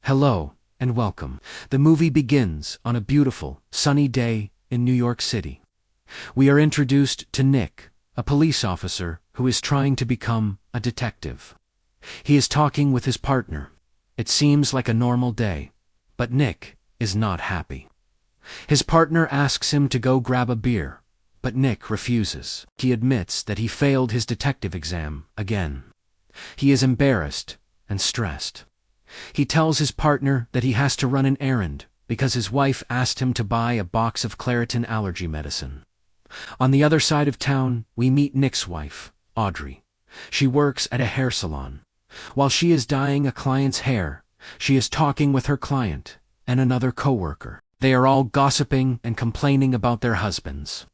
Hello, and welcome. The movie begins on a beautiful, sunny day in New York City. We are introduced to Nick, a police officer who is trying to become a detective. He is talking with his partner. It seems like a normal day, but Nick is not happy. His partner asks him to go grab a beer, but Nick refuses. He admits that he failed his detective exam again. He is embarrassed and stressed. He tells his partner that he has to run an errand because his wife asked him to buy a box of Claritin allergy medicine. On the other side of town, we meet Nick's wife, Audrey. She works at a hair salon. While she is dyeing a client's hair, she is talking with her client and another coworker. They are all gossiping and complaining about their husbands.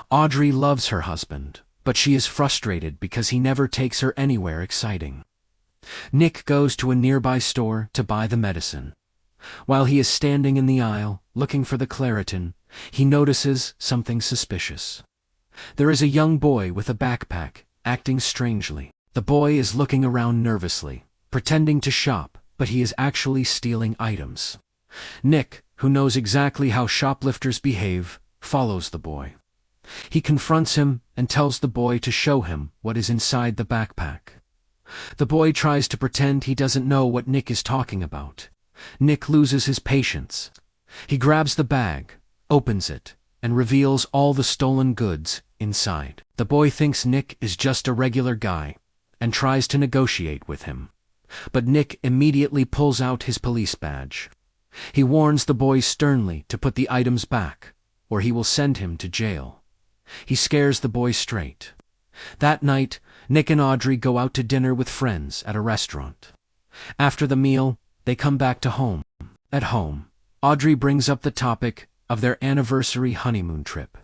Audrey loves her husband, but she is frustrated because he never takes her anywhere exciting. Nick goes to a nearby store to buy the medicine. While he is standing in the aisle, looking for the Claritin, he notices something suspicious. There is a young boy with a backpack, acting strangely. The boy is looking around nervously, pretending to shop, but he is actually stealing items. Nick, who knows exactly how shoplifters behave, follows the boy. He confronts him and tells the boy to show him what is inside the backpack. The boy tries to pretend he doesn't know what Nick is talking about. Nick loses his patience. He grabs the bag, opens it, and reveals all the stolen goods inside. The boy thinks Nick is just a regular guy and tries to negotiate with him. But Nick immediately pulls out his police badge. He warns the boy sternly to put the items back, or he will send him to jail. He scares the boy straight. That night, Nick and Audrey go out to dinner with friends at a restaurant. After the meal, they come back to home. At home, Audrey brings up the topic of their anniversary honeymoon trip.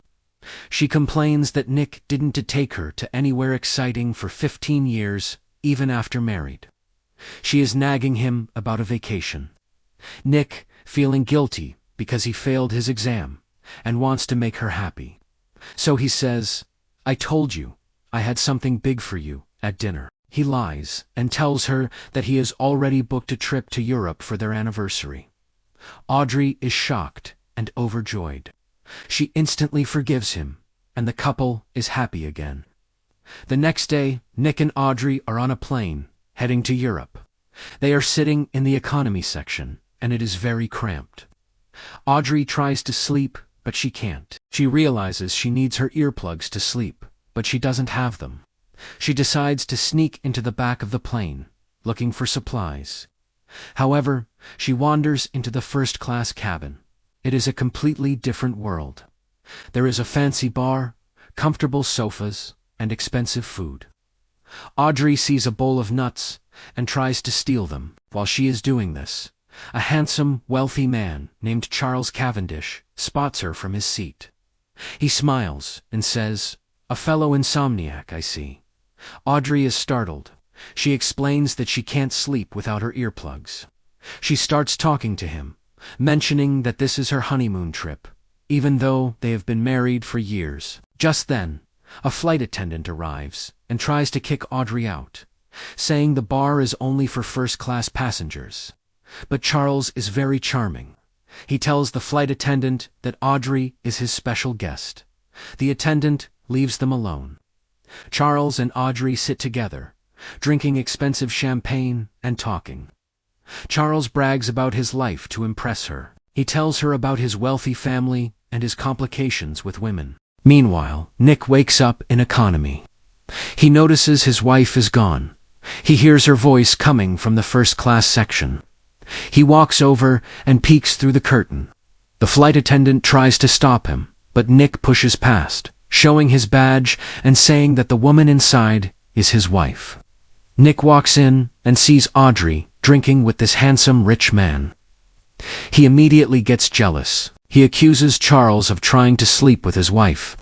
She complains that Nick didn't take her to anywhere exciting for 15 years, even after married. She is nagging him about a vacation. Nick, feeling guilty because he failed his exam, and wants to make her happy. So he says, "I told you I had something big for you at dinner." He lies and tells her that he has already booked a trip to Europe for their anniversary. Audrey is shocked and overjoyed. She instantly forgives him, and the couple is happy again. The next day, Nick and Audrey are on a plane, heading to Europe. They are sitting in the economy section, and it is very cramped. Audrey tries to sleep, but she can't. She realizes she needs her earplugs to sleep, but she doesn't have them. She decides to sneak into the back of the plane, looking for supplies. However, she wanders into the first-class cabin. It is a completely different world. There is a fancy bar, comfortable sofas, and expensive food. Audrey sees a bowl of nuts and tries to steal them. While she is doing this, a handsome, wealthy man named Charles Cavendish spots her from his seat. He smiles and says, "A fellow insomniac, I see." Audrey is startled. She explains that she can't sleep without her earplugs. She starts talking to him, mentioning that this is her honeymoon trip, even though they have been married for years. Just then, a flight attendant arrives and tries to kick Audrey out, saying the bar is only for first-class passengers. But Charles is very charming. He tells the flight attendant that Audrey is his special guest. The attendant leaves them alone. Charles and Audrey sit together, drinking expensive champagne and talking. Charles brags about his life to impress her. He tells her about his wealthy family and his complications with women. Meanwhile, Nick wakes up in economy. He notices his wife is gone. He hears her voice coming from the first-class section. He walks over and peeks through the curtain. The flight attendant tries to stop him, but Nick pushes past, showing his badge and saying that the woman inside is his wife. Nick walks in and sees Audrey drinking with this handsome, rich man. He immediately gets jealous. He accuses Charles of trying to sleep with his wife.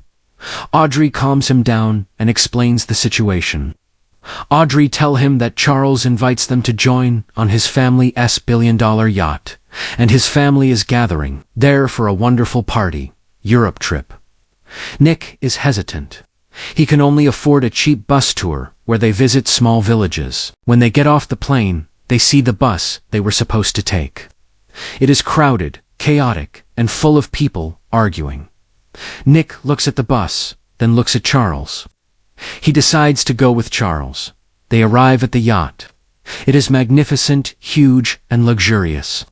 Audrey calms him down and explains the situation. Audrey tells him that Charles invites them to join on his family's billion-dollar yacht, and his family is gathering there for a wonderful party, Europe trip. Nick is hesitant. He can only afford a cheap bus tour where they visit small villages. When they get off the plane, they see the bus they were supposed to take. It is crowded, chaotic, and full of people arguing. Nick looks at the bus, then looks at Charles. He decides to go with Charles. They arrive at the yacht. It is magnificent, huge, and luxurious.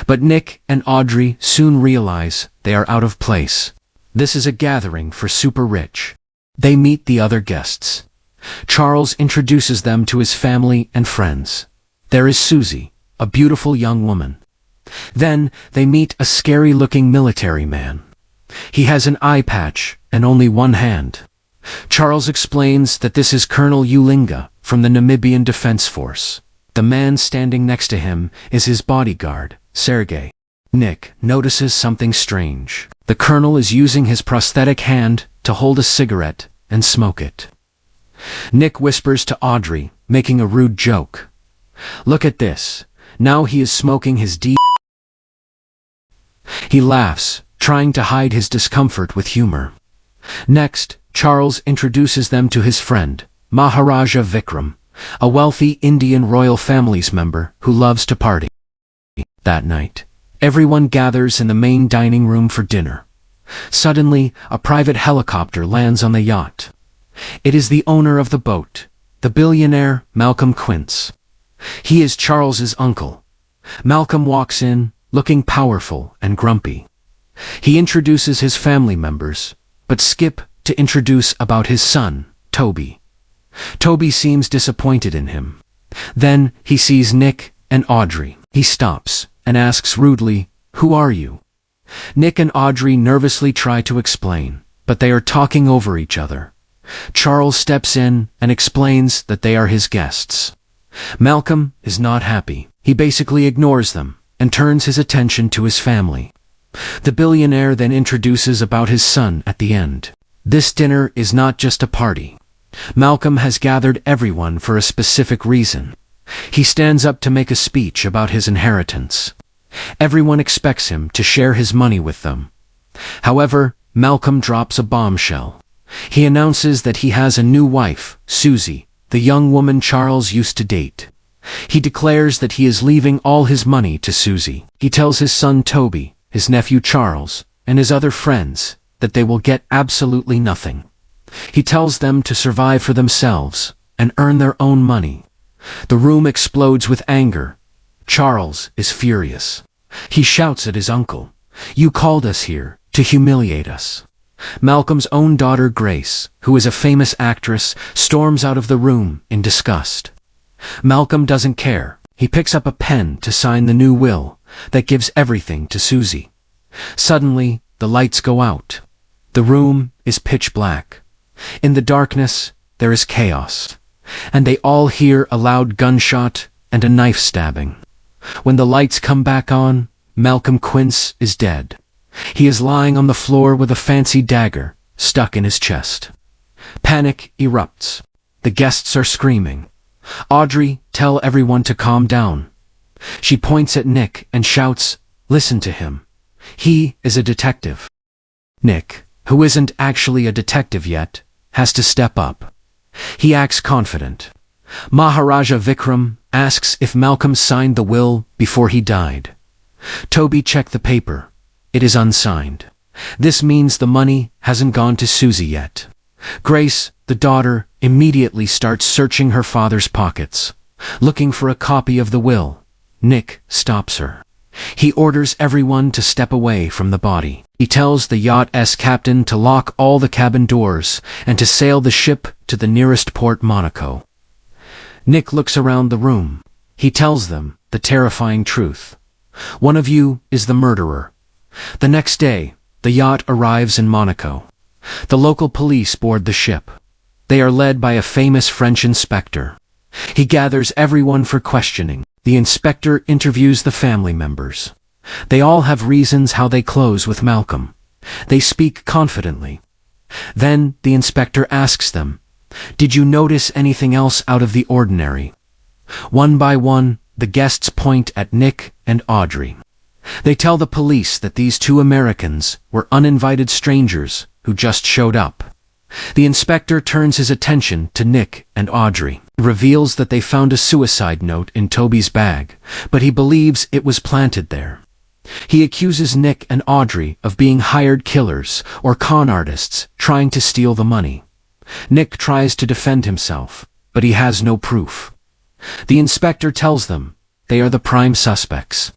But Nick and Audrey soon realize they are out of place. This is a gathering for super rich. They meet the other guests. Charles introduces them to his family and friends. There is Susie, a beautiful young woman. Then they meet a scary-looking military man. He has an eye patch and only one hand. Charles explains that this is Colonel Ulinga from the Namibian Defense Force. The man standing next to him is his bodyguard, Sergei. Nick notices something strange. The colonel is using his prosthetic hand to hold a cigarette and smoke it. Nick whispers to Audrey, making a rude joke. "Look at this. Now he is smoking his D." He laughs, trying to hide his discomfort with humor. Next, Charles introduces them to his friend, Maharaja Vikram, a wealthy Indian royal family's member who loves to party. That night, everyone gathers in the main dining room for dinner. Suddenly, a private helicopter lands on the yacht. It is the owner of the boat, the billionaire Malcolm Quince. He is Charles's uncle. Malcolm walks in, looking powerful and grumpy. He introduces his family members, but skip to introduce about his son, Toby. Toby seems disappointed in him. Then he sees Nick and Audrey. He stops and asks rudely, "Who are you?" Nick and Audrey nervously try to explain, but they are talking over each other. Charles steps in and explains that they are his guests. Malcolm is not happy. He basically ignores them and turns his attention to his family. The billionaire then introduces about his son at the end. This dinner is not just a party. Malcolm has gathered everyone for a specific reason. He stands up to make a speech about his inheritance. Everyone expects him to share his money with them. However, Malcolm drops a bombshell. He announces that he has a new wife, Susie, the young woman Charles used to date. He declares that he is leaving all his money to Susie. He tells his son Toby, his nephew Charles, and his other friends that they will get absolutely nothing. He tells them to survive for themselves and earn their own money. The room explodes with anger. Charles is furious. He shouts at his uncle, "You called us here to humiliate us." Malcolm's own daughter Grace, who is a famous actress, storms out of the room in disgust. Malcolm doesn't care. He picks up a pen to sign the new will that gives everything to Susie. Suddenly, the lights go out. The room is pitch black. In the darkness, there is chaos, and they all hear a loud gunshot and a knife stabbing. When the lights come back on, Malcolm Quince is dead. He is lying on the floor with a fancy dagger stuck in his chest. Panic erupts. The guests are screaming. Audrey, tell everyone to calm down. She points at Nick and shouts, "Listen to him. He is a detective." Nick, who isn't actually a detective yet, has to step up. He acts confident. Maharaja Vikram asks if Malcolm signed the will before he died. Toby checked the paper. It is unsigned. This means the money hasn't gone to Susie yet. Grace, the daughter, immediately starts searching her father's pockets, looking for a copy of the will. Nick stops her. He orders everyone to step away from the body. He tells the yacht's captain to lock all the cabin doors and to sail the ship to the nearest port, Monaco. Nick looks around the room. He tells them the terrifying truth. "One of you is the murderer." The next day, the yacht arrives in Monaco. The local police board the ship. They are led by a famous French inspector. He gathers everyone for questioning. The inspector interviews the family members. They all have reasons how they close with Malcolm. They speak confidently. Then the inspector asks them, "Did you notice anything else out of the ordinary?" One by one, the guests point at Nick and Audrey. They tell the police that these two Americans were uninvited strangers who just showed up. The inspector turns his attention to Nick and Audrey. Reveals that they found a suicide note in Toby's bag, but he believes it was planted there. He accuses Nick and Audrey of being hired killers or con artists trying to steal the money. Nick tries to defend himself, but he has no proof. The inspector tells them they are the prime suspects.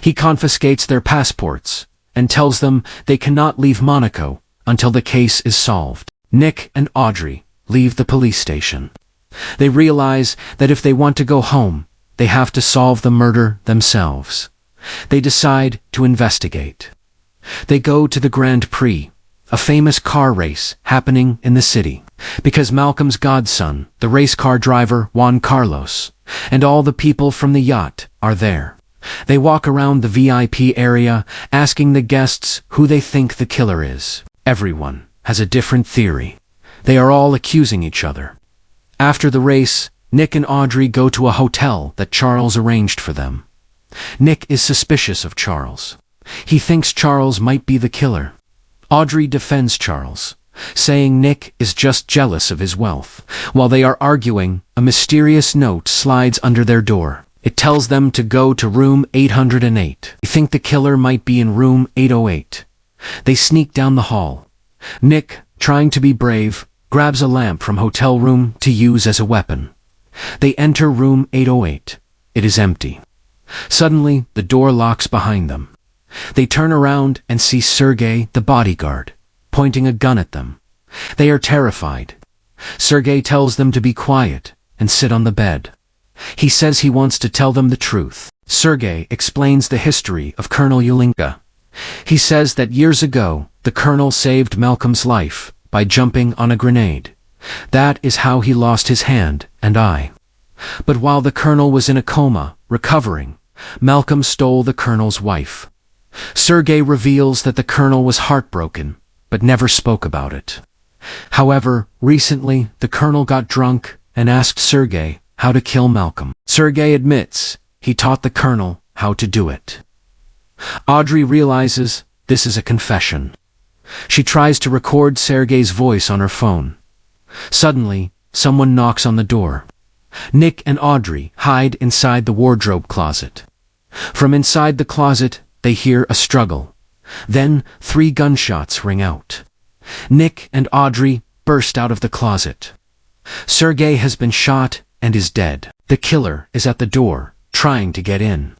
He confiscates their passports and tells them they cannot leave Monaco until the case is solved. Nick and Audrey leave the police station. They realize that if they want to go home, they have to solve the murder themselves. They decide to investigate. They go to the Grand Prix, a famous car race happening in the city, because Malcolm's godson, the race car driver Juan Carlos, and all the people from the yacht are there. They walk around the VIP area, asking the guests who they think the killer is. Everyone has a different theory. They are all accusing each other. After the race, Nick and Audrey go to a hotel that Charles arranged for them. Nick is suspicious of Charles. He thinks Charles might be the killer. Audrey defends Charles, saying Nick is just jealous of his wealth. While they are arguing, a mysterious note slides under their door. It tells them to go to room 808. They think the killer might be in room 808. They sneak down the hall. Nick, trying to be brave, grabs a lamp from hotel room to use as a weapon. They enter room 808. It is empty. Suddenly, the door locks behind them. They turn around and see Sergei, the bodyguard, pointing a gun at them. They are terrified. Sergei tells them to be quiet and sit on the bed. He says he wants to tell them the truth. Sergei explains the history of Colonel Ulinka. He says that years ago, the colonel saved Malcolm's life by jumping on a grenade. That is how he lost his hand and eye. But while the colonel was in a coma, recovering, Malcolm stole the colonel's wife. Sergei reveals that the colonel was heartbroken, but never spoke about it. However, recently, the colonel got drunk and asked Sergei how to kill Malcolm. Sergei admits he taught the colonel how to do it. Audrey realizes this is a confession. She tries to record Sergei's voice on her phone. Suddenly, someone knocks on the door. Nick and Audrey hide inside the wardrobe closet. From inside the closet, they hear a struggle. Then 3 gunshots ring out. Nick and Audrey burst out of the closet. Sergei has been shot and is dead. The killer is at the door, trying to get in.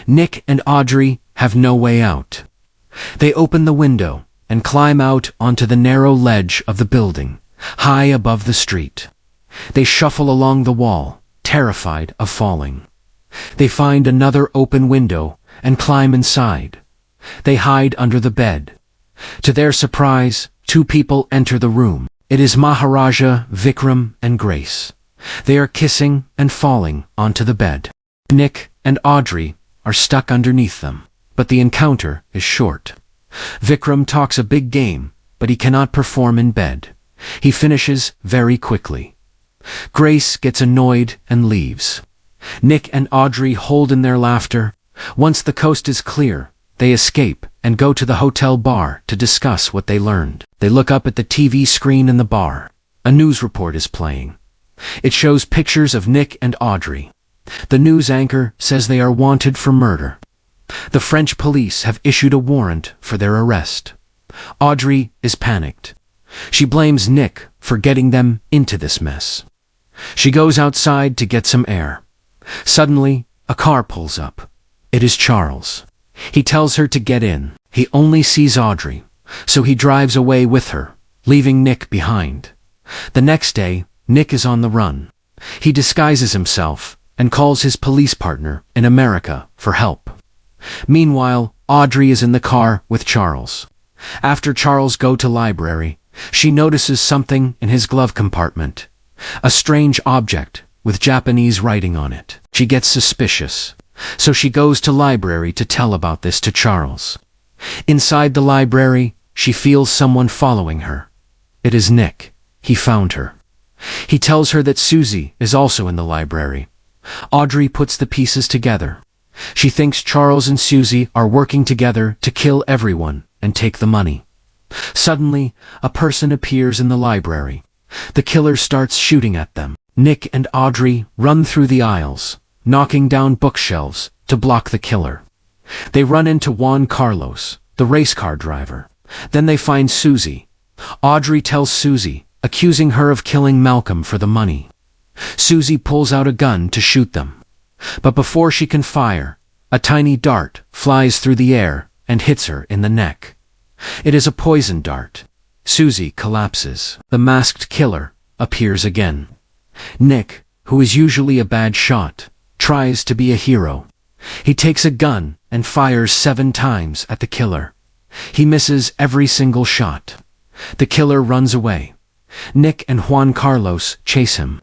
Nick and Audrey have no way out. They open the window and climb out onto the narrow ledge of the building, high above the street. They shuffle along the wall, terrified of falling. They find another open window and climb inside. They hide under the bed. To their surprise, 2 people enter the room. It is Maharaja, Vikram, and Grace. They are kissing and falling onto the bed. Nick and Audrey are stuck underneath them, but the encounter is short. Vikram talks a big game, but he cannot perform in bed. He finishes very quickly. Grace gets annoyed and leaves. Nick and Audrey hold in their laughter. Once the coast is clear, they escape and go to the hotel bar to discuss what they learned. They look up at the TV screen in the bar. A news report is playing. It shows pictures of Nick and Audrey. The news anchor says they are wanted for murder. The French police have issued a warrant for their arrest. Audrey is panicked. She blames Nick for getting them into this mess. She goes outside to get some air. Suddenly, a car pulls up. It is Charles. He tells her to get in. He only sees Audrey, so he drives away with her, leaving Nick behind. The next day, Nick is on the run. He disguises himself and calls his police partner in America for help. Meanwhile, Audrey is in the car with Charles. After Charles goes to library, she notices something in his glove compartment. A strange object with Japanese writing on it. She gets suspicious, so she goes to library to tell about this to Charles. Inside the library, she feels someone following her. It is Nick. He found her. He tells her that Susie is also in the library. Audrey puts the pieces together. She thinks Charles and Susie are working together to kill everyone and take the money. Suddenly, a person appears in the library. The killer starts shooting at them. Nick and Audrey run through the aisles, knocking down bookshelves to block the killer. They run into Juan Carlos, the race car driver. Then they find Susie. Audrey tells Susie, accusing her of killing Malcolm for the money. Susie pulls out a gun to shoot them. But before she can fire, a tiny dart flies through the air and hits her in the neck. It is a poison dart. Susie collapses. The masked killer appears again. Nick, who is usually a bad shot, tries to be a hero. He takes a gun and fires 7 times at the killer. He misses every single shot. The killer runs away. Nick and Juan Carlos chase him.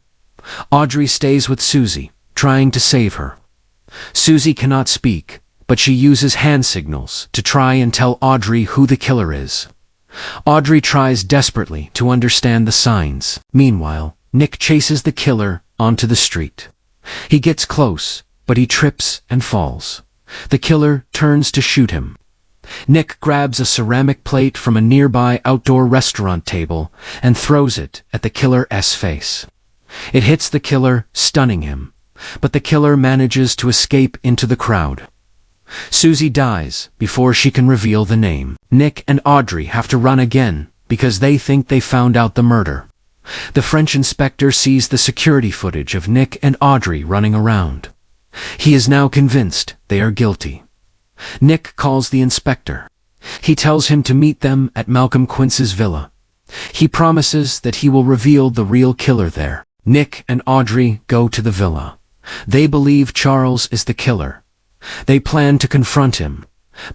Audrey stays with Susie, trying to save her. Susie cannot speak, but she uses hand signals to try and tell Audrey who the killer is. Audrey tries desperately to understand the signs. Meanwhile, Nick chases the killer onto the street. He gets close, but he trips and falls. The killer turns to shoot him. Nick grabs a ceramic plate from a nearby outdoor restaurant table and throws it at the killer's face. It hits the killer, stunning him, but the killer manages to escape into the crowd. Susie dies before she can reveal the name. Nick and Audrey have to run again because they think they found out the murder. The French inspector sees the security footage of Nick and Audrey running around. He is now convinced they are guilty. Nick calls the inspector. He tells him to meet them at Malcolm Quince's villa. He promises that he will reveal the real killer there. Nick and Audrey go to the villa. They believe Charles is the killer. They plan to confront him,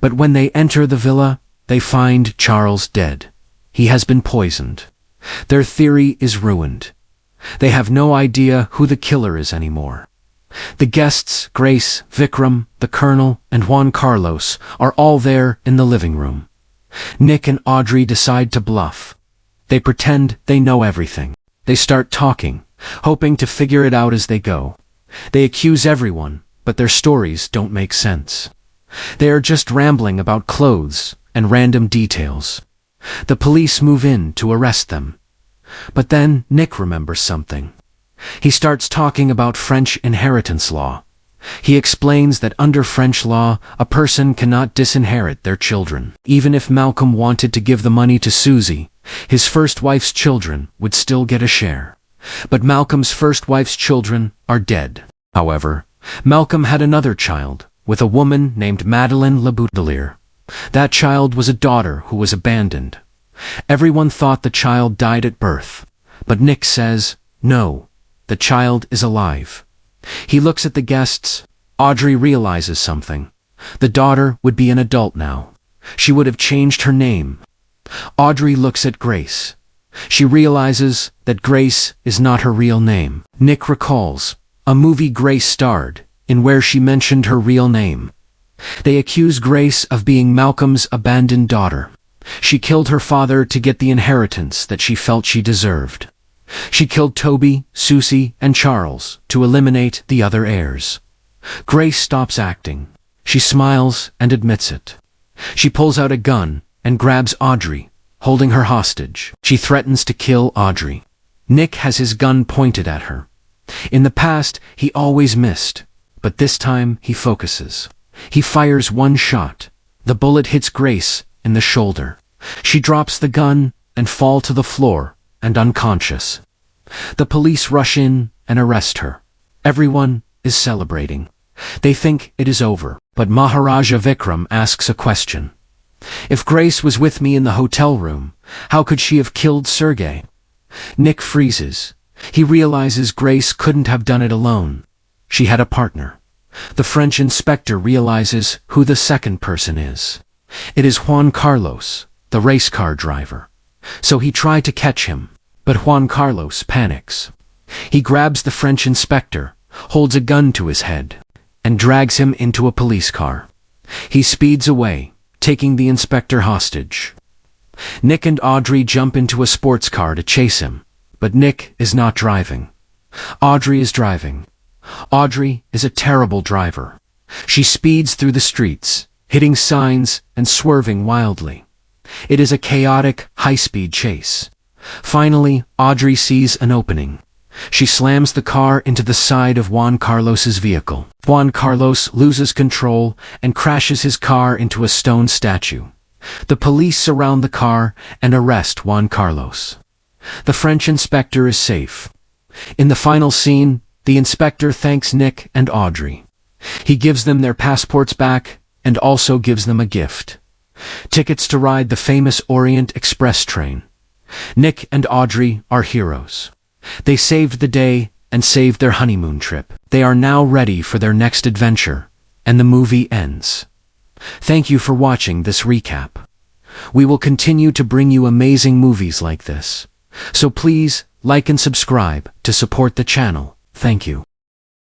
but when they enter the villa, they find Charles dead. He has been poisoned. Their theory is ruined. They have no idea who the killer is anymore. The guests, Grace, Vikram, the Colonel, and Juan Carlos, are all there in the living room. Nick and Audrey decide to bluff. They pretend they know everything. They start talking, hoping to figure it out as they go. They accuse everyone, but their stories don't make sense. They are just rambling about clothes and random details. The police move in to arrest them. But then Nick remembers something. He starts talking about French inheritance law. He explains that under French law, a person cannot disinherit their children. Even if Malcolm wanted to give the money to Susie, his first wife's children would still get a share. But Malcolm's first wife's children are dead. However, Malcolm had another child with a woman named Madeleine Laboudelier. That child was a daughter who was abandoned. Everyone thought the child died at birth, but Nick says, no, the child is alive. He looks at the guests. Audrey realizes something. The daughter would be an adult now. She would have changed her name. Audrey looks at Grace. She realizes that Grace is not her real name. Nick recalls a movie Grace starred in where she mentioned her real name. They accuse Grace of being Malcolm's abandoned daughter. She killed her father to get the inheritance that she felt she deserved. She killed Toby, Susie, and Charles to eliminate the other heirs. Grace stops acting. She smiles and admits it. She pulls out a gun and grabs Audrey, holding her hostage. She threatens to kill Audrey. Nick has his gun pointed at her. In the past, he always missed, but this time he focuses. He fires one shot. The bullet hits Grace in the shoulder. She drops the gun and falls to the floor and unconscious. The police rush in and arrest her. Everyone is celebrating. They think it is over, but Maharaja Vikram asks a question. If Grace was with me in the hotel room, how could she have killed Sergei? Nick freezes. He realizes Grace couldn't have done it alone. She had a partner. The French inspector realizes who the second person is. It is Juan Carlos, the race car driver. So he tried to catch him, but Juan Carlos panics. He grabs the French inspector, holds a gun to his head, and drags him into a police car. He speeds away, taking the inspector hostage. Nick and Audrey jump into a sports car to chase him, but Nick is not driving. Audrey is driving. Audrey is a terrible driver. She speeds through the streets, hitting signs and swerving wildly. It is a chaotic, high-speed chase. Finally, Audrey sees an opening. She slams the car into the side of Juan Carlos's vehicle. Juan Carlos loses control and crashes his car into a stone statue. The police surround the car and arrest Juan Carlos. The French inspector is safe. In the final scene, the inspector thanks Nick and Audrey. He gives them their passports back and also gives them a gift: tickets to ride the famous Orient Express train. Nick and Audrey are heroes. They saved the day and saved their honeymoon trip. They are now ready for their next adventure, and the movie ends. Thank you for watching this recap. We will continue to bring you amazing movies like this. So please, like and subscribe to support the channel. Thank you.